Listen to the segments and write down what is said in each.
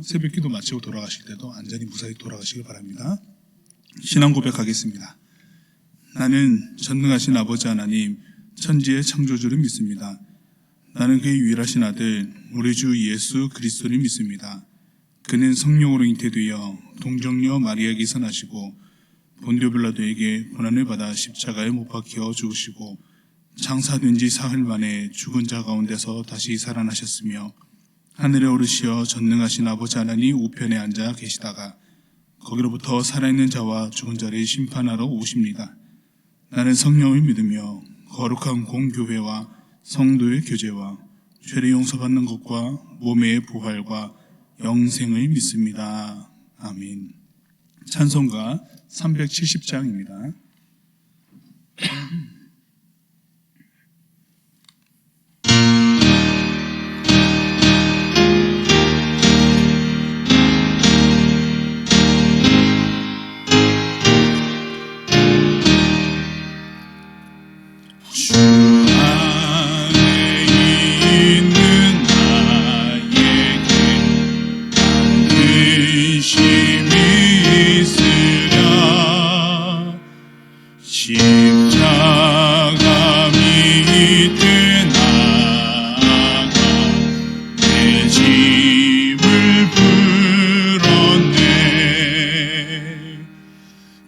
새벽기도 마치고 돌아가실 때도 안전히 무사히 돌아가시길 바랍니다. 신앙 고백하겠습니다. 나는 전능하신 아버지 하나님, 천지의 창조주를 믿습니다. 나는 그의 유일하신 아들 우리 주 예수 그리스도를 믿습니다. 그는 성령으로 잉태되어 동정녀 마리아에게서 나시고 본디오 빌라도에게 고난을 받아 십자가에 못 박혀 죽으시고 장사된 지 사흘 만에 죽은 자 가운데서 다시 살아나셨으며 하늘에 오르시어 전능하신 아버지 하나님 우편에 앉아 계시다가 거기로부터 살아있는 자와 죽은 자를 심판하러 오십니다. 나는 성령을 믿으며 거룩한 공교회와 성도의 교제와 죄를 용서받는 것과 몸의 부활과 영생을 믿습니다. 아멘. 찬송가 370장입니다.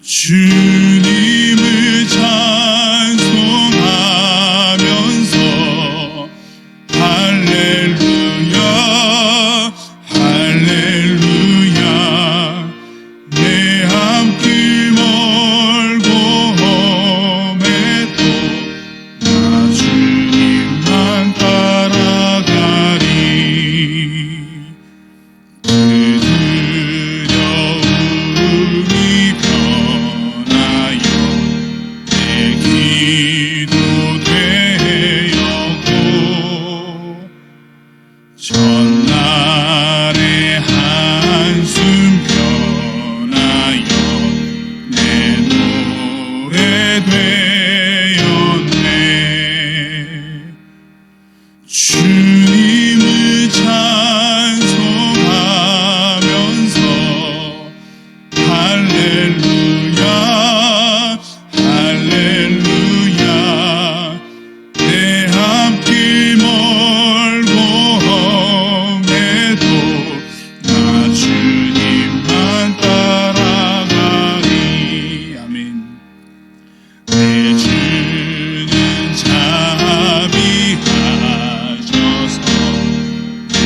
주님을 찬송하면서 할렐루야 할렐루야 내 앞길 멀고 험해도 나 주님만 따라가리. 그 두려움이 변하여 내 기도 되었고 전날의 한숨 변하여 내 노래 되었네. 주님을 찬송하면서 할렐루야 할렐루야 내 앞길 멀고 험해도 나 주님만 따라가리. 아멘. 내 주는 자비하셔서 늘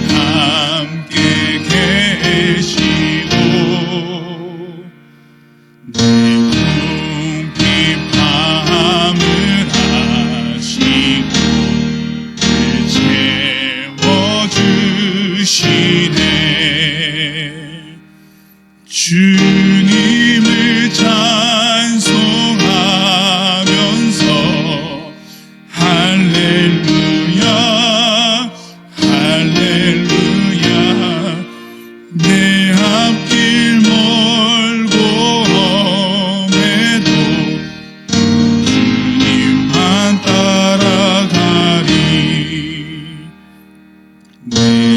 함께 계시고 내 궁핍함을 하시고 늘 채워주시네. 주님을 찬송하면서 할렐루야 할렐루야 내 앞길 멀고 험해도 주님만 따라가리. 내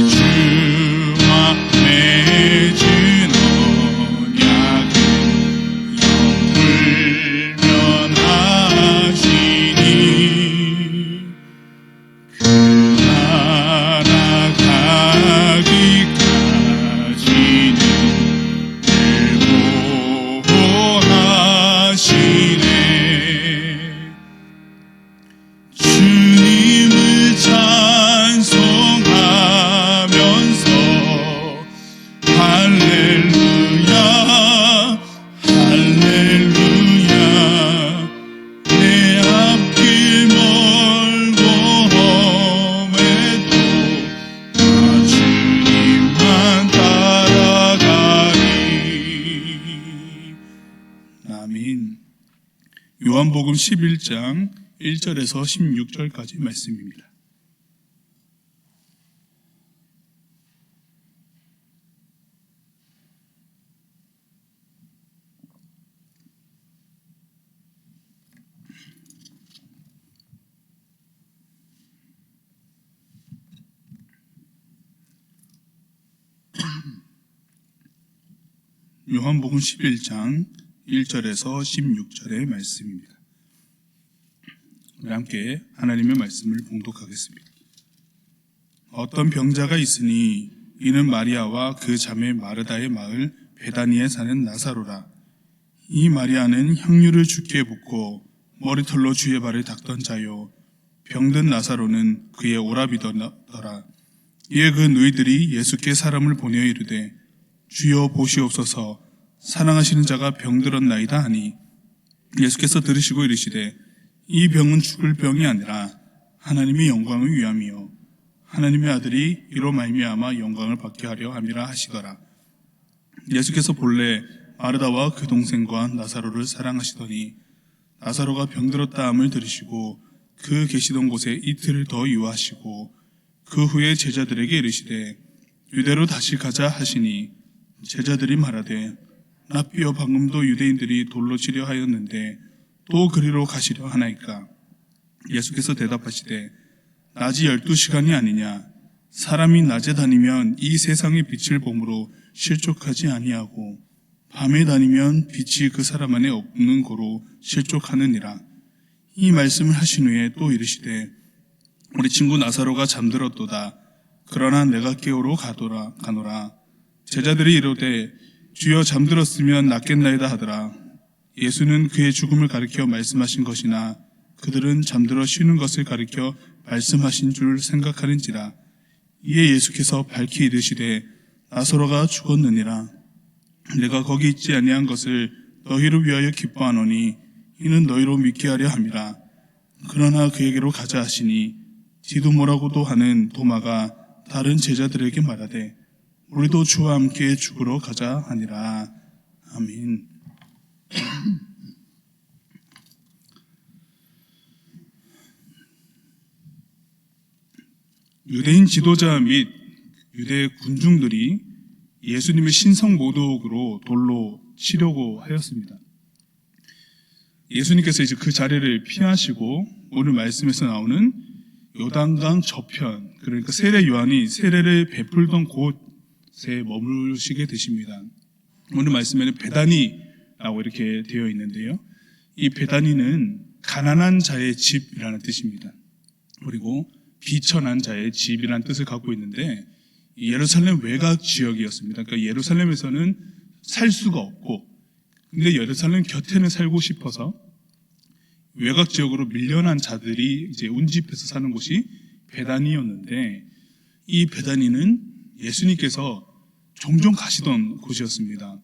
주와 맺은 언약은 영불변하시니 그 나라 가기까지는 늘 보호하시네. 주님을 찬송하면서 할렐루야 할렐루야 내 앞길 멀고 험해도 나 주님만 따라가리. 아멘. 요한복음 11장 1절에서 16절까지 말씀입니다. 요한복음 11장 1절에서 16절의 말씀입니다. 우리 함께 하나님의 말씀을 봉독하겠습니다. 어떤 병자가 있으니 이는 마리아와 그 자매 마르다의 마을 베다니에 사는 나사로라. 이 마리아는 향유를 주께 붓고 머리털로 주의 발을 닦던 자요, 병든 나사로는 그의 오라비더라. 이에 그 누이들이 예수께 사람을 보내어 이르되 주여 보시옵소서, 사랑하시는 자가 병들었나이다 하니 예수께서 들으시고 이르시되 이 병은 죽을 병이 아니라 하나님의 영광을 위함이요 하나님의 아들이 이로 말미암아 영광을 받게 하려 함이라 하시더라. 예수께서 본래 마르다와 그 동생과 나사로를 사랑하시더니 나사로가 병들었다 함을 들으시고 그 계시던 곳에 이틀을 더 유하시고 그 후에 제자들에게 이르시되 유대로 다시 가자 하시니 제자들이 말하되 랍비여, 방금도 유대인들이 돌로 치려 하였는데 또 그리로 가시려 하나이까? 예수께서 대답하시되 낮이 12시간이 아니냐? 사람이 낮에 다니면 이 세상의 빛을 보므로 실족하지 아니하고 밤에 다니면 빛이 그 사람 안에 없는 고로 실족하느니라. 이 말씀을 하신 후에 또 이르시되 우리 친구 나사로가 잠들었도다. 그러나 내가 깨우러 가노라. 제자들이 이르되 주여, 잠들었으면 낫겠나이다 하더라. 예수는 그의 죽음을 가리켜 말씀하신 것이나 그들은 잠들어 쉬는 것을 가리켜 말씀하신 줄 생각하는지라. 이에 예수께서 밝히 이르시되 나사로가 죽었느니라. 내가 거기 있지 아니한 것을 너희를 위하여 기뻐하노니 이는 너희로 믿게 하려 함이라. 그러나 그에게로 가자 하시니 디두모라고도 하는 도마가 다른 제자들에게 말하되 우리도 주와 함께 죽으러 가자 하니라. 아멘. 유대인 지도자 및 유대 군중들이 예수님의 신성 모독으로 돌로 치려고 하였습니다. 예수님께서 이제 그 자리를 피하시고 오늘 말씀에서 나오는 요단강 저편, 그러니까 세례 요한이 세례를 베풀던 곳에 머무르시게 되십니다. 오늘 말씀에는 베다니라고 이렇게 되어 있는데요, 이 베다니는 가난한 자의 집이라는 뜻입니다. 그리고 비천한 자의 집이라는 뜻을 갖고 있는데 예루살렘 외곽 지역이었습니다. 그러니까 예루살렘에서는 살 수가 없고, 근데 예루살렘 곁에는 살고 싶어서 외곽 지역으로 밀려난 자들이 이제 운집해서 사는 곳이 베다니였는데, 이 베다니는 예수님께서 종종 가시던 곳이었습니다.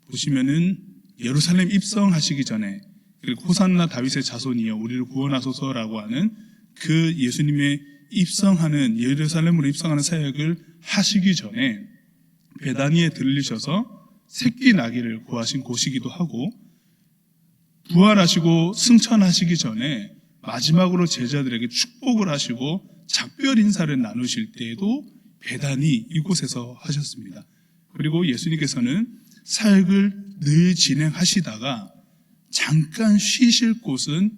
보시면은 예루살렘 입성하시기 전에, 그리고 호산나 다윗의 자손이여 우리를 구원하소서라고 하는 그 예수님의 입성하는, 예루살렘으로 입성하는 사역을 하시기 전에 베다니에 들리셔서 새끼 나귀를 구하신 곳이기도 하고, 부활하시고 승천하시기 전에 마지막으로 제자들에게 축복을 하시고 작별 인사를 나누실 때에도 베다니 이곳에서 하셨습니다. 그리고 예수님께서는 사역을 늘 진행하시다가 잠깐 쉬실 곳을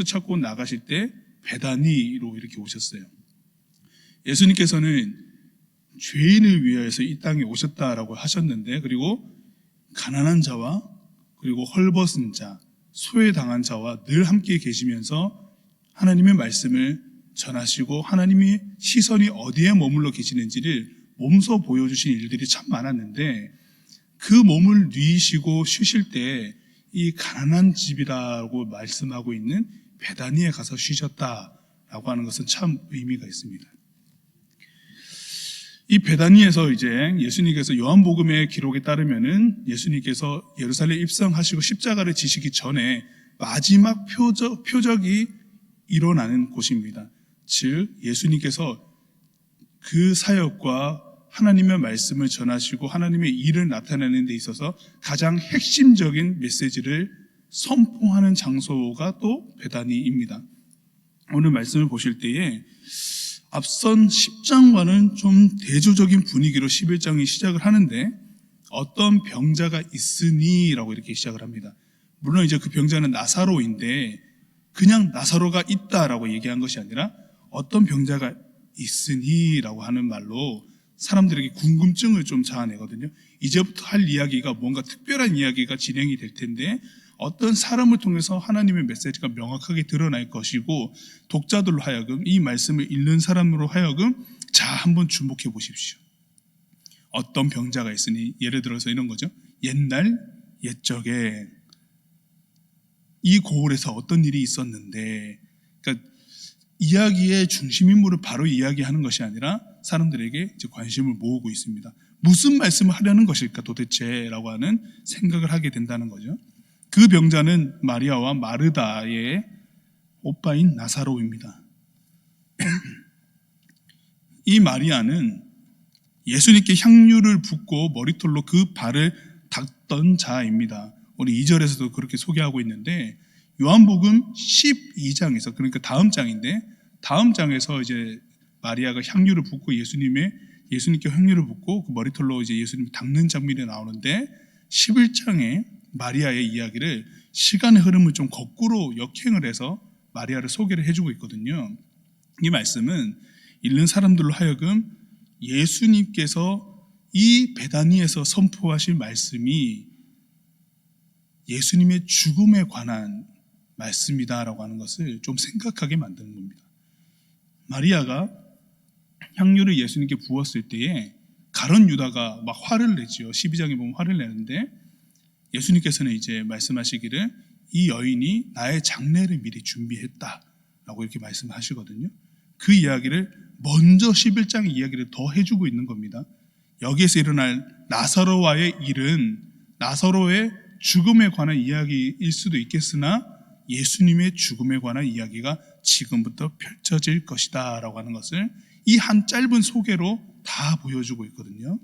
찾고 나가실 때 베다니로 이렇게 오셨어요. 예수님께서는 죄인을 위하여서 이 땅에 오셨다라고 하셨는데, 그리고 가난한 자와 그리고 헐벗은 자, 소외당한 자와 늘 함께 계시면서 하나님의 말씀을 전하시고 하나님의 시선이 어디에 머물러 계시는지를 몸소 보여주신 일들이 참 많았는데, 그 몸을 누이시고 쉬실 때 이 가난한 집이라고 말씀하고 있는 베다니에 가서 쉬셨다라고 하는 것은 참 의미가 있습니다. 이 베다니에서 이제 예수님께서 요한복음의 기록에 따르면은 예수님께서 예루살렘 입성하시고 십자가를 지시기 전에 마지막 표적이 일어나는 곳입니다. 즉 예수님께서 그 사역과 하나님의 말씀을 전하시고 하나님의 일을 나타내는 데 있어서 가장 핵심적인 메시지를 선포하는 장소가 또 베다니입니다. 오늘 말씀을 보실 때에 앞선 10장과는 좀 대조적인 분위기로 11장이 시작을 하는데, 어떤 병자가 있으니 라고 이렇게 시작을 합니다. 물론 이제 그 병자는 나사로인데 그냥 나사로가 있다라고 얘기한 것이 아니라 어떤 병자가 있으니 라고 하는 말로 사람들에게 궁금증을 좀 자아내거든요. 이제부터 할 이야기가 뭔가 특별한 이야기가 진행이 될 텐데 어떤 사람을 통해서 하나님의 메시지가 명확하게 드러날 것이고 독자들로 하여금 이 말씀을 읽는 사람으로 하여금 자 한번 주목해 보십시오. 어떤 병자가 있으니 예를 들어서 이런 거죠. 옛날 옛적에 이 고을에서 어떤 일이 있었는데 그러니까 이야기의 중심 인물을 바로 이야기하는 것이 아니라 사람들에게 이제 관심을 모으고 있습니다. 무슨 말씀을 하려는 것일까 도대체라고 하는 생각을 하게 된다는 거죠. 그 병자는 마리아와 마르다의 오빠인 나사로입니다. 이 마리아는 예수님께 향유를 붓고 머리털로 그 발을 닦던 자입니다. 우리 2절에서도 그렇게 소개하고 있는데 요한복음 12장에서 그러니까 다음 장인데 다음 장에서 이제 마리아가 향유를 붓고 예수님께 향유를 붓고 그 머리털로 이제 예수님 닦는 장면이 나오는데 11장에 마리아의 이야기를 시간의 흐름을 좀 거꾸로 역행을 해서 마리아를 소개를 해주고 있거든요. 이 말씀은 읽는 사람들로 하여금 예수님께서 이 베다니에서 선포하신 말씀이 예수님의 죽음에 관한 말씀이다라고 하는 것을 좀 생각하게 만드는 겁니다. 마리아가 향유를 예수님께 부었을 때에 가룟 유다가 막 화를 내지요. 12장에 보면 화를 내는데 예수님께서는 이제 말씀하시기를 이 여인이 나의 장례를 미리 준비했다라고 이렇게 말씀하시거든요. 그 이야기를 먼저 11장 이야기를 더 해주고 있는 겁니다. 여기에서 일어날 나사로와의 일은 나사로의 죽음에 관한 이야기일 수도 있겠으나 예수님의 죽음에 관한 이야기가 지금부터 펼쳐질 것이다 라고 하는 것을 이 한 짧은 소개로 다 보여주고 있거든요.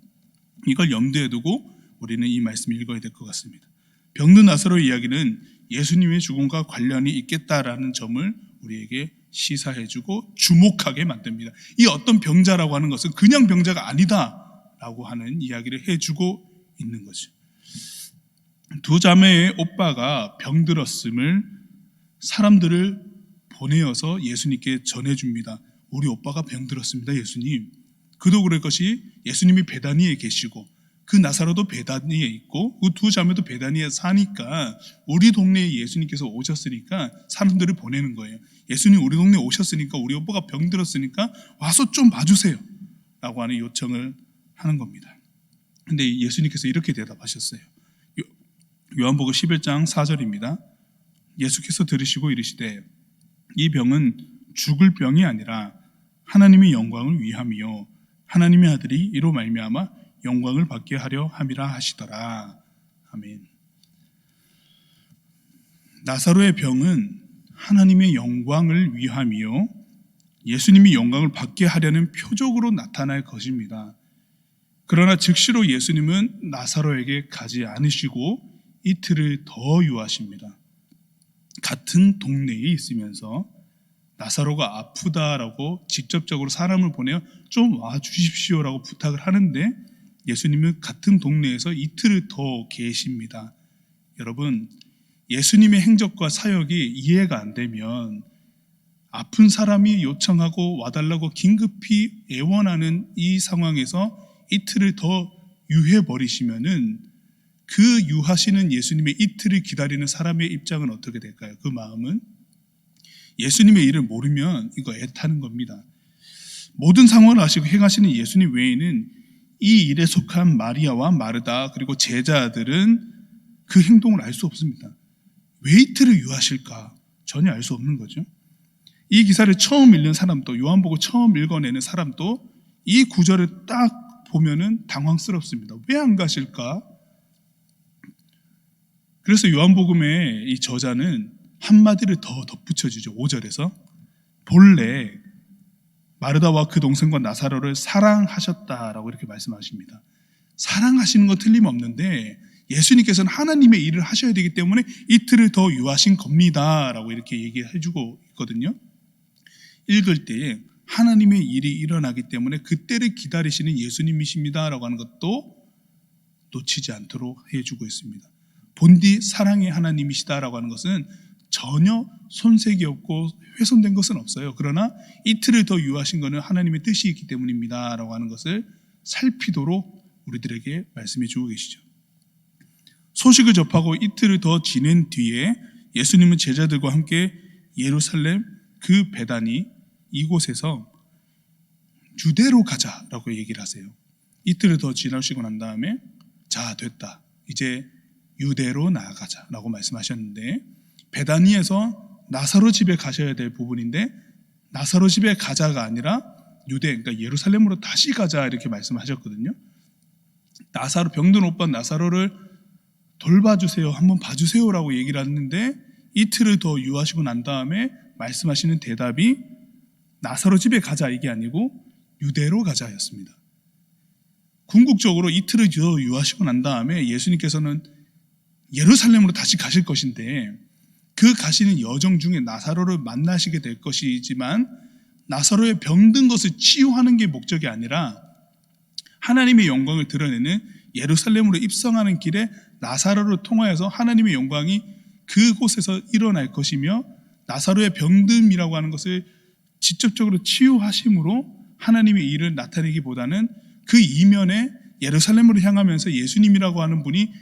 이걸 염두에 두고 우리는 이 말씀을 읽어야 될 것 같습니다. 병든 나사로의 이야기는 예수님의 죽음과 관련이 있겠다라는 점을 우리에게 시사해주고 주목하게 만듭니다. 이 어떤 병자라고 하는 것은 그냥 병자가 아니다라고 하는 이야기를 해주고 있는 거죠. 두 자매의 오빠가 병들었음을 사람들을 보내어서 예수님께 전해줍니다. 우리 오빠가 병들었습니다, 예수님. 그도 그럴 것이 예수님이 베다니에 계시고 그 나사로도 베다니에 있고 그 두 자매도 베다니에 사니까 우리 동네에 예수님께서 오셨으니까 사람들을 보내는 거예요. 예수님 우리 동네에 오셨으니까 우리 오빠가 병들었으니까 와서 좀 봐주세요 라고 하는 요청을 하는 겁니다. 근데 예수님께서 이렇게 대답하셨어요. 요한복음 11장 4절입니다. 예수께서 들으시고 이르시되 이 병은 죽을 병이 아니라 하나님의 영광을 위함이요 하나님의 아들이 이로 말미암아 영광을 받게 하려 함이라 하시더라. 아멘. 나사로의 병은 하나님의 영광을 위함이요 예수님이 영광을 받게 하려는 표적으로 나타날 것입니다. 그러나 즉시로 예수님은 나사로에게 가지 않으시고 이틀을 더 유하십니다. 같은 동네에 있으면서 나사로가 아프다라고 직접적으로 사람을 보내어 좀 와주십시오라고 부탁을 하는데 예수님은 같은 동네에서 이틀을 더 계십니다. 여러분, 예수님의 행적과 사역이 이해가 안 되면 아픈 사람이 요청하고 와달라고 긴급히 애원하는 이 상황에서 이틀을 더 유해버리시면은 그 유하시는 예수님의 이틀을 기다리는 사람의 입장은 어떻게 될까요? 그 마음은 예수님의 일을 모르면 이거 애타는 겁니다. 모든 상황을 아시고 행하시는 예수님 외에는 이 일에 속한 마리아와 마르다 그리고 제자들은 그 행동을 알 수 없습니다. 왜 이틀을 유하실까? 전혀 알 수 없는 거죠. 이 기사를 처음 읽는 사람도 요한복음 처음 읽어내는 사람도 이 구절을 딱 보면은 당황스럽습니다. 왜 안 가실까? 그래서 요한복음의 이 저자는 한마디를 더 덧붙여주죠. 5절에서 본래 마르다와 그 동생과 나사로를 사랑하셨다라고 이렇게 말씀하십니다. 사랑하시는 거 틀림없는데 예수님께서는 하나님의 일을 하셔야 되기 때문에 이틀을 더 유하신 겁니다 라고 이렇게 얘기해주고 있거든요. 읽을 때에 하나님의 일이 일어나기 때문에 그때를 기다리시는 예수님이십니다 라고 하는 것도 놓치지 않도록 해주고 있습니다. 본디 사랑의 하나님이시다라고 하는 것은 전혀 손색이 없고 훼손된 것은 없어요. 그러나 이틀을 더 유하신 것은 하나님의 뜻이 있기 때문입니다 라고 하는 것을 살피도록 우리들에게 말씀해 주고 계시죠. 소식을 접하고 이틀을 더 지낸 뒤에 예수님은 제자들과 함께 예루살렘 그 베다니 이곳에서 유대로 가자라고 얘기를 하세요. 이틀을 더 지나시고 난 다음에 자, 됐다, 이제 유대로 나아가자라고 말씀하셨는데, 베다니에서 나사로 집에 가셔야 될 부분인데 나사로 집에 가자가 아니라 유대, 그러니까 예루살렘으로 다시 가자 이렇게 말씀하셨거든요. 나사로, 병든 오빠 나사로를 돌봐주세요, 한번 봐주세요라고 얘기를 했는데 이틀을 더 유하시고 난 다음에 말씀하시는 대답이 나사로 집에 가자 이게 아니고 유대로 가자였습니다. 궁극적으로 이틀을 더 유하시고 난 다음에 예수님께서는 예루살렘으로 다시 가실 것인데 그 가시는 여정 중에 나사로를 만나시게 될 것이지만 나사로의 병든 것을 치유하는 게 목적이 아니라 하나님의 영광을 드러내는 예루살렘으로 입성하는 길에 나사로를 통하여서 하나님의 영광이 그곳에서 일어날 것이며 나사로의 병듦이라고 하는 것을 직접적으로 치유하심으로 하나님의 일을 나타내기보다는 그 이면에 예루살렘으로 향하면서 예수님이라고 하는 분이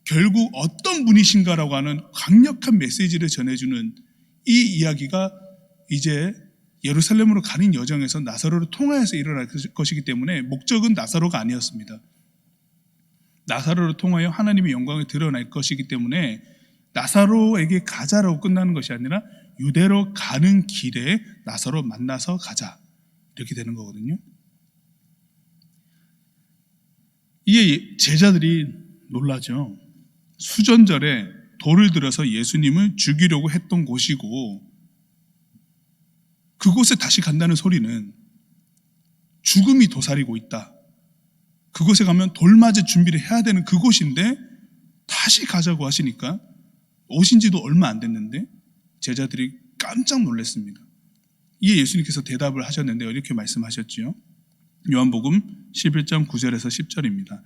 결국 어떤 분이신가라고 하는 강력한 메시지를 전해주는 이 이야기가 이제 예루살렘으로 가는 여정에서 나사로를 통하여서 일어날 것이기 때문에 목적은 나사로가 아니었습니다. 나사로를 통하여 하나님의 영광을 드러낼 것이기 때문에 나사로에게 가자라고 끝나는 것이 아니라 유대로 가는 길에 나사로 만나서 가자 이렇게 되는 거거든요. 이게 제자들이 놀라죠. 수전절에 돌을 들어서 예수님을 죽이려고 했던 곳이고 그곳에 다시 간다는 소리는 죽음이 도사리고 있다, 그곳에 가면 돌 맞을 준비를 해야 되는 그곳인데 다시 가자고 하시니까 오신 지도 얼마 안 됐는데 제자들이 깜짝 놀랐습니다. 이에 예수님께서 대답을 하셨는데 이렇게 말씀하셨지요. 요한복음 11장 9절에서 10절입니다.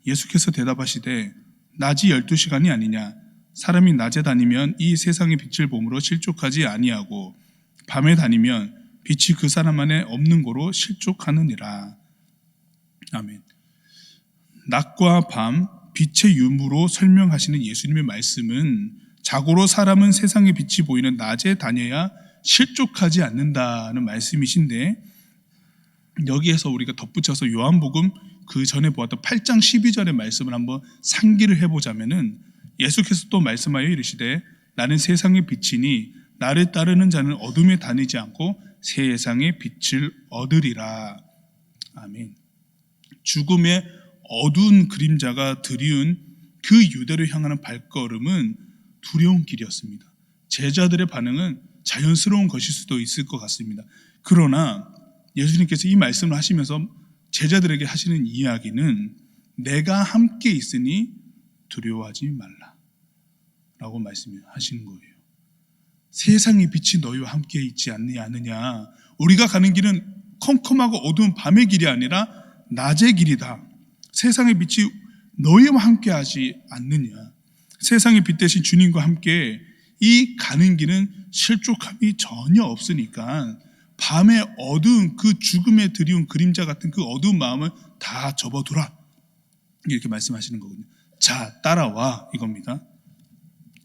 예수께서 대답하시되 낮이 12시간이 아니냐, 사람이 낮에 다니면 이 세상의 빛을 보므로 실족하지 아니하고 밤에 다니면 빛이 그 사람 안에 없는 고로 실족하느니라. 아멘. 낮과 밤, 빛의 유무로 설명하시는 예수님의 말씀은 자고로 사람은 세상의 빛이 보이는 낮에 다녀야 실족하지 않는다는 말씀이신데, 여기에서 우리가 덧붙여서 요한복음 그 전에 보았던 8장 12절의 말씀을 한번 상기를 해보자면은 예수께서 또 말씀하여 이르시되 나는 세상의 빛이니 나를 따르는 자는 어둠에 다니지 않고 세상의 빛을 얻으리라. 아멘. 죽음의 어두운 그림자가 드리운 그 유대로 향하는 발걸음은 두려운 길이었습니다. 제자들의 반응은 자연스러운 것일 수도 있을 것 같습니다. 그러나 예수님께서 이 말씀을 하시면서 제자들에게 하시는 이야기는 내가 함께 있으니 두려워하지 말라 라고 말씀하시는 거예요. 세상의 빛이 너희와 함께 있지 않느냐. 우리가 가는 길은 컴컴하고 어두운 밤의 길이 아니라 낮의 길이다. 세상의 빛이 너희와 함께 하지 않느냐. 세상의 빛 대신 주님과 함께 이 가는 길은 실족함이 전혀 없으니까 밤의 어두운 그 죽음에 드리운 그림자 같은 그 어두운 마음을 다 접어두라 이렇게 말씀하시는 거거든요. 자, 따라와 이겁니다.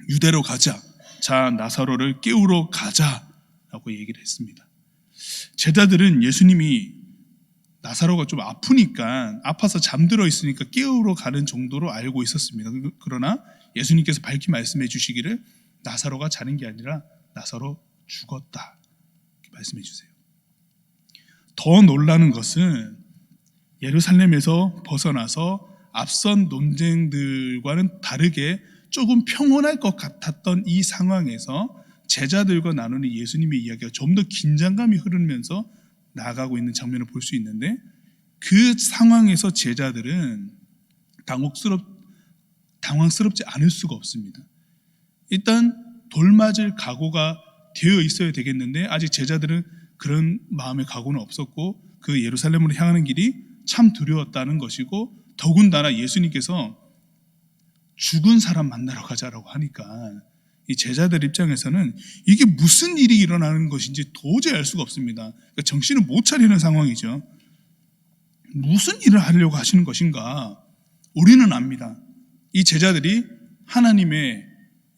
유대로 가자. 자, 나사로를 깨우러 가자라고 얘기를 했습니다. 제자들은 예수님이 나사로가 좀 아프니까, 아파서 잠들어 있으니까 깨우러 가는 정도로 알고 있었습니다. 그러나 예수님께서 밝히 말씀해 주시기를 나사로가 자는 게 아니라 나사로 죽었다 이렇게 말씀해 주세요. 더 놀라는 것은 예루살렘에서 벗어나서 앞선 논쟁들과는 다르게 조금 평온할 것 같았던 이 상황에서 제자들과 나누는 예수님의 이야기가 좀 더 긴장감이 흐르면서 나아가고 있는 장면을 볼 수 있는데, 그 상황에서 제자들은 당황스럽지 않을 수가 없습니다. 일단 돌맞을 각오가 되어 있어야 되겠는데 아직 제자들은 그런 마음의 각오는 없었고 그 예루살렘으로 향하는 길이 참 두려웠다는 것이고, 더군다나 예수님께서 죽은 사람 만나러 가자라고 하니까 이 제자들 입장에서는 이게 무슨 일이 일어나는 것인지 도저히 알 수가 없습니다. 그러니까 정신을 못 차리는 상황이죠. 무슨 일을 하려고 하시는 것인가? 우리는 압니다. 이 제자들이 하나님의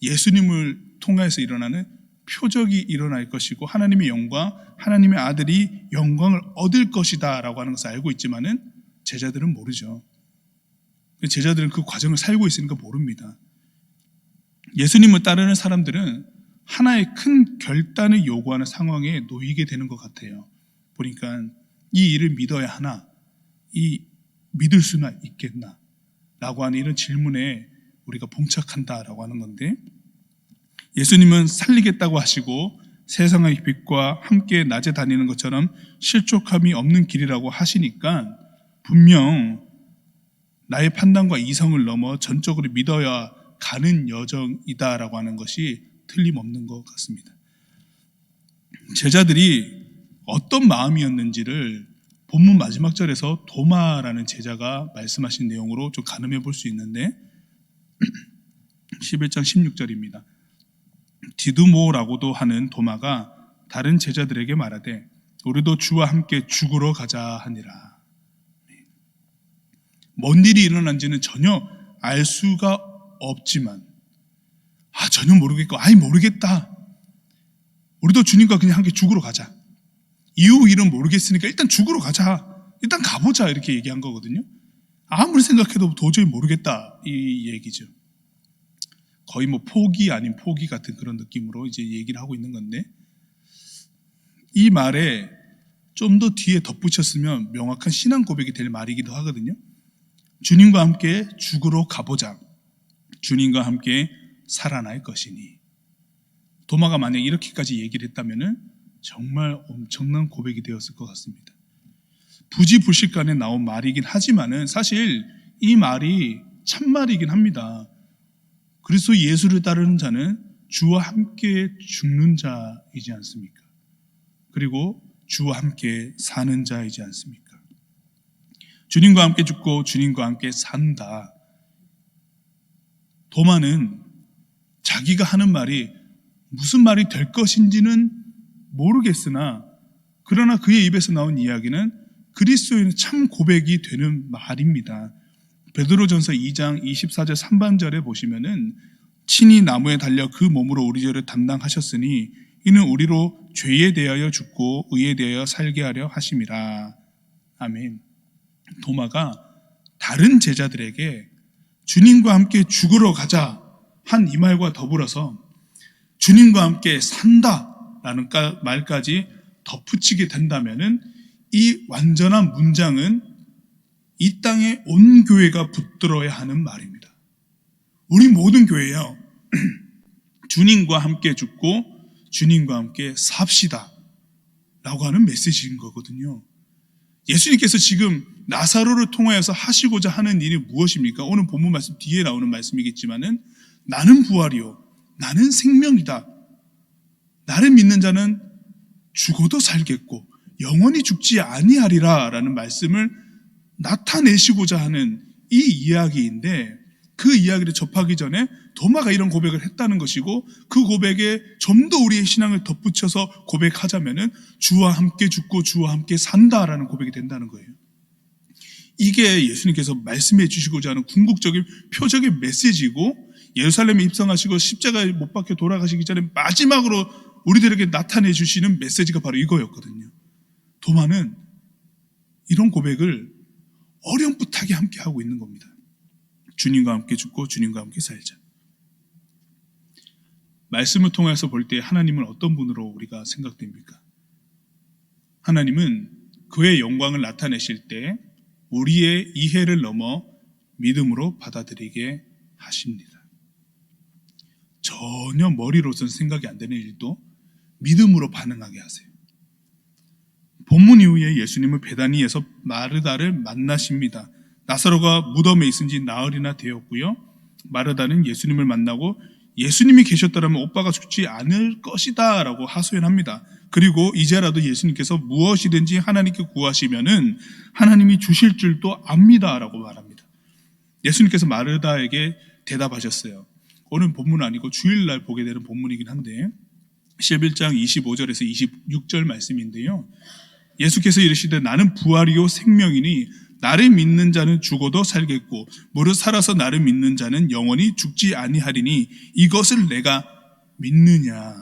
예수님을 통해서 일어나는 표적이 일어날 것이고 하나님의 영광, 하나님의 아들이 영광을 얻을 것이다 라고 하는 것을 알고 있지만은 제자들은 모르죠. 제자들은 그 과정을 살고 있으니까 모릅니다. 예수님을 따르는 사람들은 하나의 큰 결단을 요구하는 상황에 놓이게 되는 것 같아요. 보니까 이 일을 믿어야 하나, 이 믿을 수나 있겠나 라고 하는 이런 질문에 우리가 봉착한다라고 하는 건데, 예수님은 살리겠다고 하시고 세상의 빛과 함께 낮에 다니는 것처럼 실족함이 없는 길이라고 하시니까 분명 나의 판단과 이성을 넘어 전적으로 믿어야 가는 여정이다라고 하는 것이 틀림없는 것 같습니다. 제자들이 어떤 마음이었는지를 본문 마지막 절에서 도마라는 제자가 말씀하신 내용으로 좀 가늠해 볼 수 있는데 11장 16절입니다. 디두모라고도 하는 도마가 다른 제자들에게 말하되 우리도 주와 함께 죽으러 가자 하니라. 뭔 일이 일어난지는 전혀 알 수가 없지만 전혀 모르겠고 모르겠다. 우리도 주님과 그냥 함께 죽으러 가자. 이후 일은 모르겠으니까 일단 죽으러 가자. 일단 가보자 이렇게 얘기한 거거든요. 아무리 생각해도 도저히 모르겠다 이 얘기죠. 거의 포기 아닌 포기 같은 그런 느낌으로 이제 얘기를 하고 있는 건데, 이 말에 좀 더 뒤에 덧붙였으면 명확한 신앙 고백이 될 말이기도 하거든요. 주님과 함께 죽으러 가보자. 주님과 함께 살아날 것이니. 도마가 만약 이렇게까지 얘기를 했다면은 정말 엄청난 고백이 되었을 것 같습니다. 부지불식간에 나온 말이긴 하지만은 사실 이 말이 참말이긴 합니다. 그리스도 예수를 따르는 자는 주와 함께 죽는 자이지 않습니까? 그리고 주와 함께 사는 자이지 않습니까? 주님과 함께 죽고 주님과 함께 산다. 도마는 자기가 하는 말이 무슨 말이 될 것인지는 모르겠으나, 그러나 그의 입에서 나온 이야기는 그리스도인의 참 고백이 되는 말입니다. 베드로전서 2장 24절 3반절에 보시면은 친히 나무에 달려 그 몸으로 우리 죄를 담당하셨으니 이는 우리로 죄에 대하여 죽고 의에 대하여 살게 하려 하심이라. 아멘. 도마가 다른 제자들에게 주님과 함께 죽으러 가자 한 이 말과 더불어서 주님과 함께 산다라는 말까지 덧붙이게 된다면은 이 완전한 문장은 이 땅에 온 교회가 붙들어야 하는 말입니다. 우리 모든 교회요, 주님과 함께 죽고 주님과 함께 삽시다 라고 하는 메시지인 거거든요. 예수님께서 지금 나사로를 통하여서 하시고자 하는 일이 무엇입니까? 오늘 본문 말씀 뒤에 나오는 말씀이겠지만은 나는 부활이요 나는 생명이다. 나를 믿는 자는 죽어도 살겠고 영원히 죽지 아니하리라 라는 말씀을 나타내시고자 하는 이 이야기인데, 그 이야기를 접하기 전에 도마가 이런 고백을 했다는 것이고, 그 고백에 좀 더 우리의 신앙을 덧붙여서 고백하자면은 주와 함께 죽고 주와 함께 산다라는 고백이 된다는 거예요. 이게 예수님께서 말씀해 주시고자 하는 궁극적인 표적인 메시지고, 예루살렘에 입성하시고 십자가에 못 박혀 돌아가시기 전에 마지막으로 우리들에게 나타내 주시는 메시지가 바로 이거였거든요. 도마는 이런 고백을 어렴풋하게 함께 하고 있는 겁니다. 주님과 함께 죽고 주님과 함께 살자. 말씀을 통해서 볼 때 하나님은 어떤 분으로 우리가 생각됩니까? 하나님은 그의 영광을 나타내실 때 우리의 이해를 넘어 믿음으로 받아들이게 하십니다. 전혀 머리로서는 생각이 안 되는 일도 믿음으로 반응하게 하세요. 본문 이후에 예수님은 베다니에서 마르다를 만나십니다. 나사로가 무덤에 있은 지 나흘이나 되었고요. 마르다는 예수님을 만나고 예수님이 계셨더라면 오빠가 죽지 않을 것이다 라고 하소연합니다. 그리고 이제라도 예수님께서 무엇이든지 하나님께 구하시면은 하나님이 주실 줄도 압니다 라고 말합니다. 예수님께서 마르다에게 대답하셨어요. 오늘 본문 아니고 주일날 보게 되는 본문이긴 한데 11장 25절에서 26절 말씀인데요, 예수께서 이르시되 나는 부활이요 생명이니 나를 믿는 자는 죽어도 살겠고 무릇 살아서 나를 믿는 자는 영원히 죽지 아니하리니 이것을 내가 믿느냐.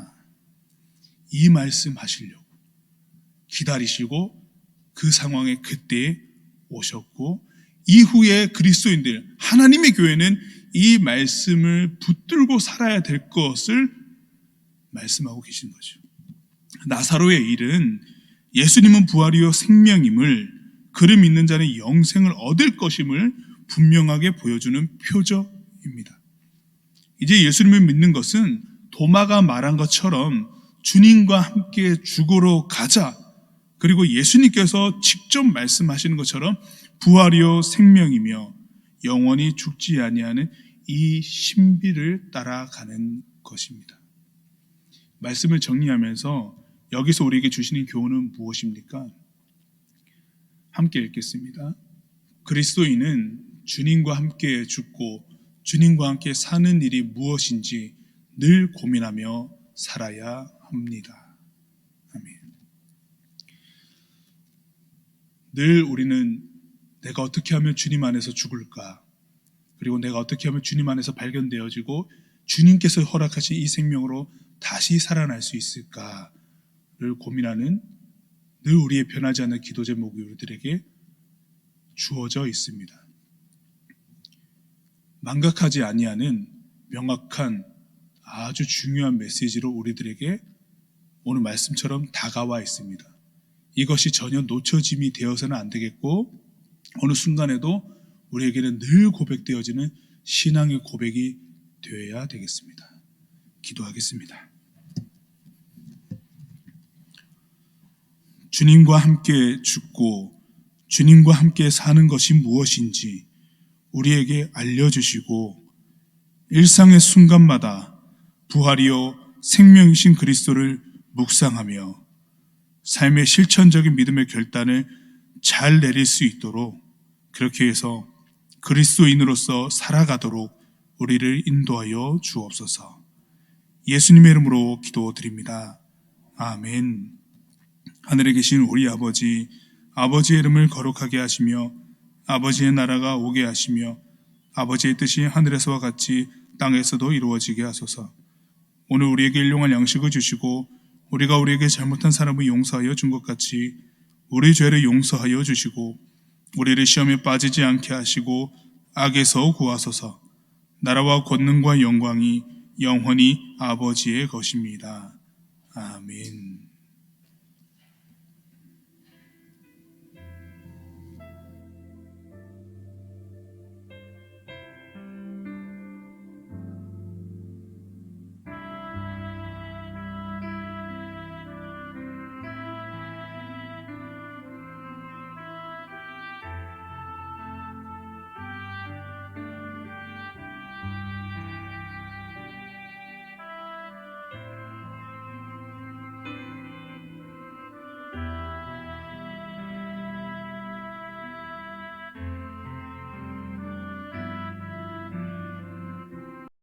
이 말씀 하시려고 기다리시고 그 상황에 그때에 오셨고, 이후에 그리스도인들, 하나님의 교회는 이 말씀을 붙들고 살아야 될 것을 말씀하고 계신 거죠. 나사로의 일은 예수님은 부활이요 생명임을, 그를 믿는 자는 영생을 얻을 것임을 분명하게 보여주는 표적입니다. 이제 예수님을 믿는 것은 도마가 말한 것처럼 주님과 함께 죽으러 가자, 그리고 예수님께서 직접 말씀하시는 것처럼 부활이요 생명이며 영원히 죽지 아니하는 이 신비를 따라가는 것입니다. 말씀을 정리하면서 여기서 우리에게 주시는 교훈은 무엇입니까? 함께 읽겠습니다. 그리스도인은 주님과 함께 죽고 주님과 함께 사는 일이 무엇인지 늘 고민하며 살아야 합니다. 아멘. 늘 우리는 내가 어떻게 하면 주님 안에서 죽을까? 그리고 내가 어떻게 하면 주님 안에서 발견되어지고 주님께서 허락하신 이 생명으로 다시 살아날 수 있을까를 고민하는 늘 우리의 변하지 않는 기도 제목이 우리들에게 주어져 있습니다. 망각하지 아니하는 명확한 아주 중요한 메시지로 우리들에게 오늘 말씀처럼 다가와 있습니다. 이것이 전혀 놓쳐짐이 되어서는 안 되겠고, 어느 순간에도 우리에게는 늘 고백되어지는 신앙의 고백이 되어야 되겠습니다. 기도하겠습니다. 주님과 함께 죽고 주님과 함께 사는 것이 무엇인지 우리에게 알려주시고, 일상의 순간마다 부활이요 생명이신 그리스도를 묵상하며 삶의 실천적인 믿음의 결단을 잘 내릴 수 있도록, 그렇게 해서 그리스도인으로서 살아가도록 우리를 인도하여 주옵소서. 예수님의 이름으로 기도드립니다. 아멘. 하늘에 계신 우리 아버지, 아버지의 이름을 거룩하게 하시며 아버지의 나라가 오게 하시며 아버지의 뜻이 하늘에서와 같이 땅에서도 이루어지게 하소서. 오늘 우리에게 일용할 양식을 주시고 우리가 우리에게 잘못한 사람을 용서하여 준 것 같이 우리 죄를 용서하여 주시고 우리를 시험에 빠지지 않게 하시고 악에서 구하소서. 나라와 권능과 영광이 영원히 아버지의 것입니다. 아멘.